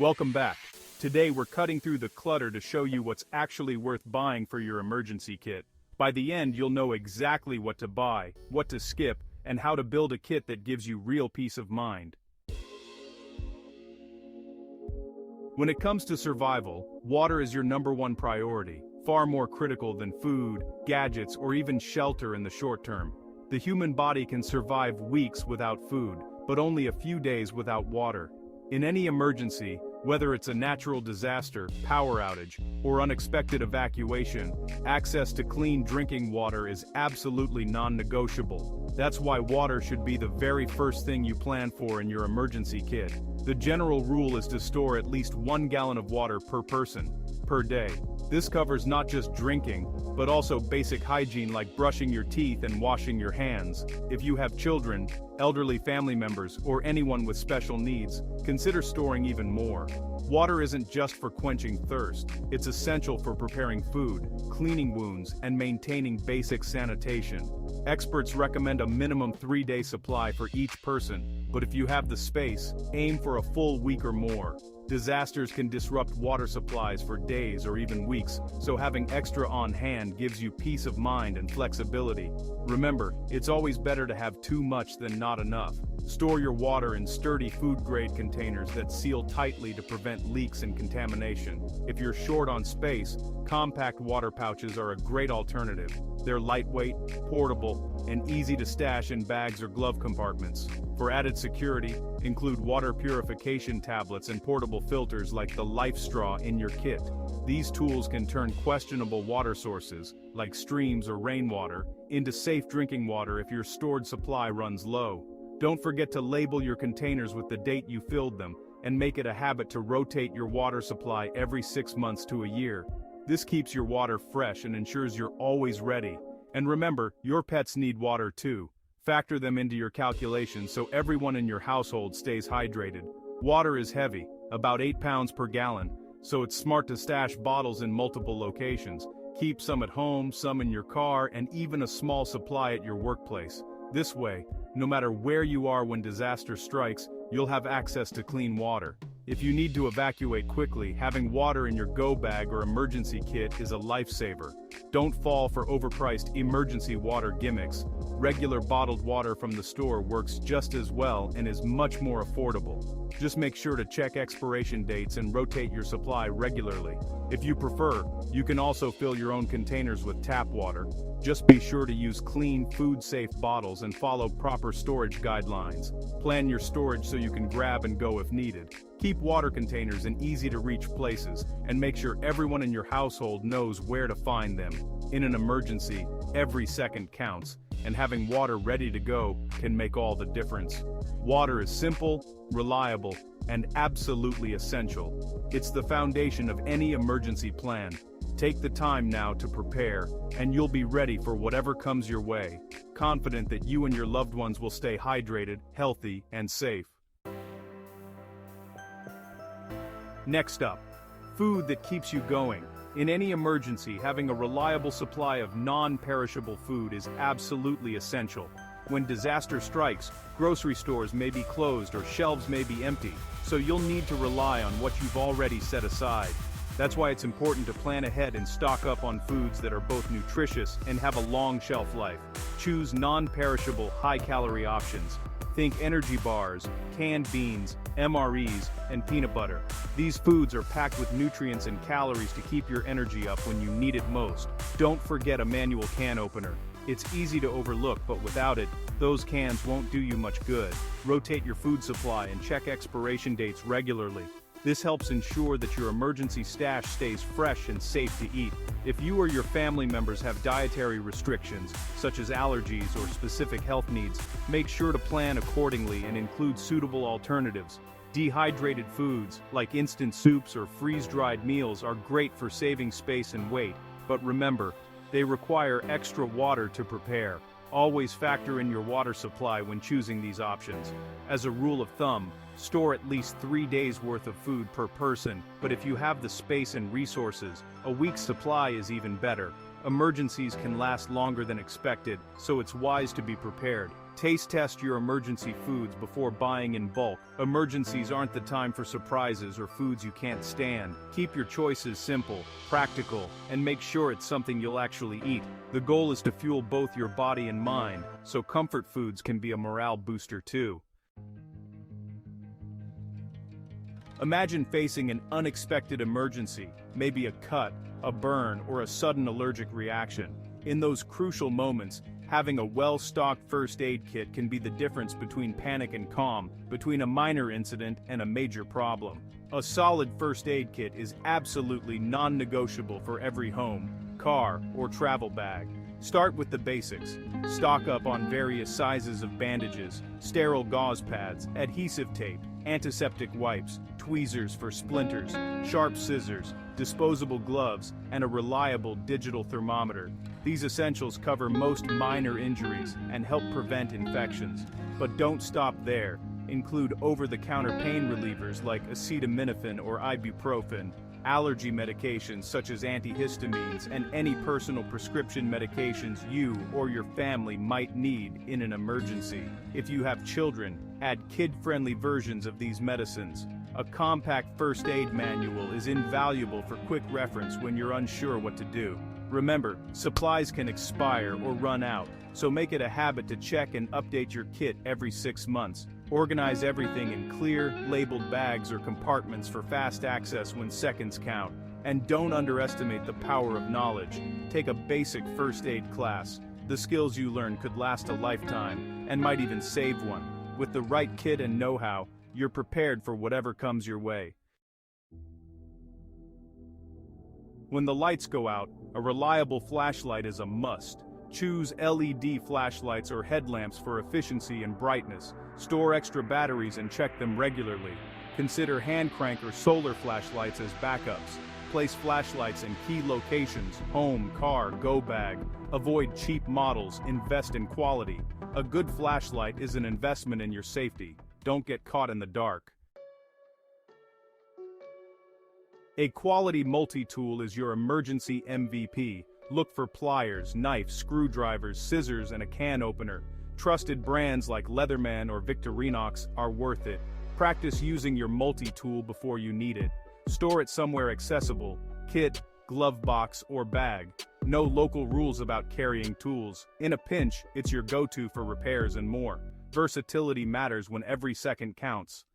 Welcome back. Today we're cutting through the clutter to show you what's actually worth buying for your emergency kit. By the end, you'll know exactly what to buy, what to skip, and how to build a kit that gives you real peace of mind. When it comes to survival, water is your #1 priority, far more critical than food, gadgets, or even shelter in the short term. The human body can survive weeks without food, but only a few days without water. In any emergency, whether it's a natural disaster, power outage, or unexpected evacuation, access to clean drinking water is absolutely non-negotiable. That's why water should be the very first thing you plan for in your emergency kit. The general rule is to store at least 1 gallon of water per person, per day. This covers not just drinking, but also basic hygiene like brushing your teeth and washing your hands. If you have children, elderly family members, or anyone with special needs, consider storing even more. Water isn't just for quenching thirst, it's essential for preparing food, cleaning wounds, and maintaining basic sanitation. Experts recommend a minimum 3-day supply for each person, but if you have the space, aim for a full week or more. Disasters can disrupt water supplies for days or even weeks, so having extra on hand gives you peace of mind and flexibility. Remember, it's always better to have too much than not enough. Store your water in sturdy food-grade containers that seal tightly to prevent leaks and contamination. If you're short on space, compact water pouches are a great alternative. They're lightweight, portable, and easy to stash in bags or glove compartments. For added security, include water purification tablets and portable filters like the Life Straw in your kit. These tools can turn questionable water sources, like streams or rainwater, into safe drinking water if your stored supply runs low. Don't forget to label your containers with the date you filled them, and make it a habit to rotate your water supply every 6 months to a year. This keeps your water fresh and ensures you're always ready. And remember, your pets need water too. Factor them into your calculations so everyone in your household stays hydrated. Water is heavy, about 8 pounds per gallon, so it's smart to stash bottles in multiple locations. Keep some at home, some in your car, and even a small supply at your workplace. This way, no matter where you are when disaster strikes, you'll have access to clean water. If you need to evacuate quickly, having water in your go bag or emergency kit is a lifesaver. Don't fall for overpriced emergency water gimmicks. Regular bottled water from the store works just as well and is much more affordable. Just make sure to check expiration dates and rotate your supply regularly. If you prefer, you can also fill your own containers with tap water. Just be sure to use clean, food-safe bottles and follow proper storage guidelines. Plan your storage so you can grab and go if needed. Keep water containers in easy-to-reach places, and make sure everyone in your household knows where to find them. In an emergency, every second counts, and having water ready to go can make all the difference. Water is simple, reliable, and absolutely essential. It's the foundation of any emergency plan. Take the time now to prepare, and you'll be ready for whatever comes your way, confident that you and your loved ones will stay hydrated, healthy, and safe. Next up, food that keeps you going. In any emergency, having a reliable supply of non-perishable food is absolutely essential. When disaster strikes, grocery stores may be closed or shelves may be empty, so you'll need to rely on what you've already set aside. That's why it's important to plan ahead and stock up on foods that are both nutritious and have a long shelf life. Choose non-perishable, high-calorie options. Think energy bars, canned beans, MREs, and peanut butter. These foods are packed with nutrients and calories to keep your energy up when you need it most. Don't forget a manual can opener. It's easy to overlook, but without it, those cans won't do you much good. Rotate your food supply and check expiration dates regularly. This helps ensure that your emergency stash stays fresh and safe to eat. If you or your family members have dietary restrictions, such as allergies or specific health needs, make sure to plan accordingly and include suitable alternatives. Dehydrated foods, like instant soups or freeze-dried meals, are great for saving space and weight, but remember, they require extra water to prepare. Always factor in your water supply when choosing these options. As a rule of thumb, store at least 3 days worth of food per person, but if you have the space and resources, a week's supply is even better. Emergencies can last longer than expected, so it's wise to be prepared. Taste test your emergency foods before buying in bulk. Emergencies aren't the time for surprises or foods you can't stand. Keep your choices simple, practical, and make sure it's something you'll actually eat. The goal is to fuel both your body and mind, so comfort foods can be a morale booster too. Imagine facing an unexpected emergency, maybe a cut, a burn, or a sudden allergic reaction. In those crucial moments, having a well-stocked first aid kit can be the difference between panic and calm, between a minor incident and a major problem. A solid first aid kit is absolutely non-negotiable for every home, car, or travel bag. Start with the basics. Stock up on various sizes of bandages, sterile gauze pads, adhesive tape, antiseptic wipes, tweezers for splinters, sharp scissors, disposable gloves, and a reliable digital thermometer. These essentials cover most minor injuries and help prevent infections. But don't stop there. Include over-the-counter pain relievers like acetaminophen or ibuprofen, allergy medications such as antihistamines, and any personal prescription medications you or your family might need in an emergency. If you have children, add kid-friendly versions of these medicines. A compact first aid manual is invaluable for quick reference when you're unsure what to do. Remember, supplies can expire or run out, so make it a habit to check and update your kit every 6 months. Organize everything in clear, labeled bags or compartments for fast access when seconds count. And don't underestimate the power of knowledge. Take a basic first aid class. The skills you learn could last a lifetime, and might even save one. With the right kit and know-how, you're prepared for whatever comes your way. When the lights go out, a reliable flashlight is a must. Choose LED flashlights or headlamps for efficiency and brightness. Store extra batteries and check them regularly. Consider hand crank or solar flashlights as backups. Place flashlights in key locations: home, car, go bag. Avoid cheap models, invest in quality. A good flashlight is an investment in your safety. Don't get caught in the dark. A quality multi-tool is your emergency MVP. Look for pliers, knives, screwdrivers, scissors, and a can opener. Trusted brands like Leatherman or Victorinox are worth it. Practice using your multi-tool before you need it. Store it somewhere accessible: kit, glove box, or bag. Know local rules about carrying tools. In a pinch, it's your go-to for repairs and more. Versatility matters when every second counts.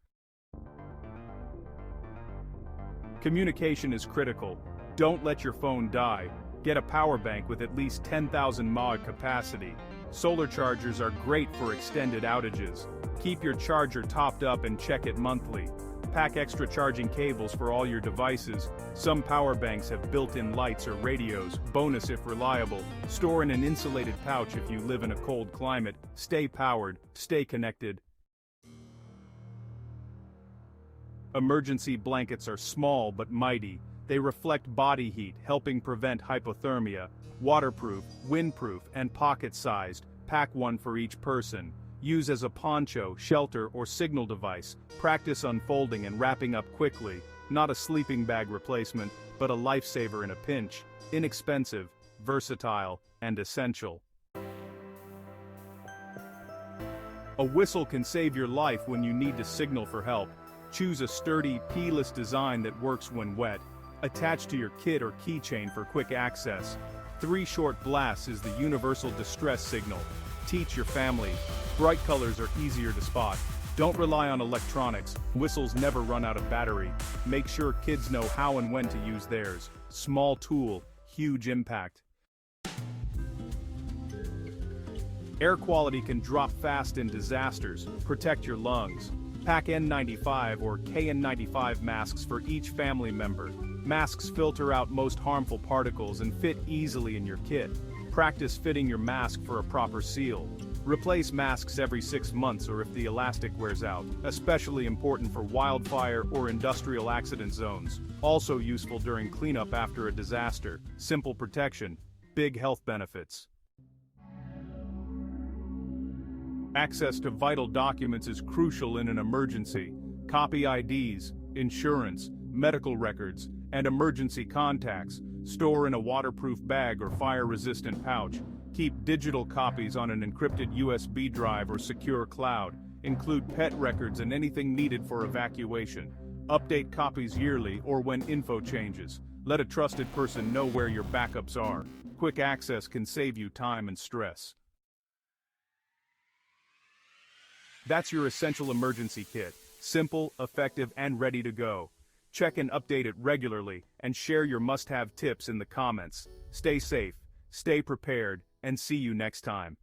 Communication is critical. Don't let your phone die. Get a power bank with at least 10,000 mAh capacity. Solar chargers are great for extended outages. Keep your charger topped up and check it monthly. Pack extra charging cables for all your devices. Some power banks have built-in lights or radios, bonus if reliable. Store in an insulated pouch if you live in a cold climate. Stay powered, stay connected. Emergency blankets are small but mighty. They reflect body heat, helping prevent hypothermia. Waterproof, windproof, and pocket-sized. Pack one for each person. Use as a poncho, shelter, or signal device. Practice unfolding and wrapping up quickly. Not a sleeping bag replacement, but a lifesaver in a pinch. Inexpensive, versatile, and essential. A whistle can save your life when you need to signal for help. Choose a sturdy, P-less design that works when wet. Attach to your kit or keychain for quick access. 3 short blasts is the universal distress signal. Teach your family. Bright colors are easier to spot. Don't rely on electronics. Whistles never run out of battery. Make sure kids know how and when to use theirs. Small tool, huge impact. Air quality can drop fast in disasters. Protect your lungs. Pack N95 or KN95 masks for each family member. Masks filter out most harmful particles and fit easily in your kit. Practice fitting your mask for a proper seal. Replace masks every 6 months or if the elastic wears out, especially important for wildfire or industrial accident zones. Also useful during cleanup after a disaster. Simple protection, big health benefits. Access to vital documents is crucial in an emergency. Copy IDs, insurance, medical records, and emergency contacts. Store in a waterproof bag or fire-resistant pouch. Keep digital copies on an encrypted USB drive or secure cloud. Include pet records and anything needed for evacuation. Update copies yearly or when info changes. Let a trusted person know where your backups are. Quick access can save you time and stress. That's your essential emergency kit. Simple, effective, and ready to go. Check and update it regularly, and share your must-have tips in the comments. Stay safe, stay prepared, and see you next time.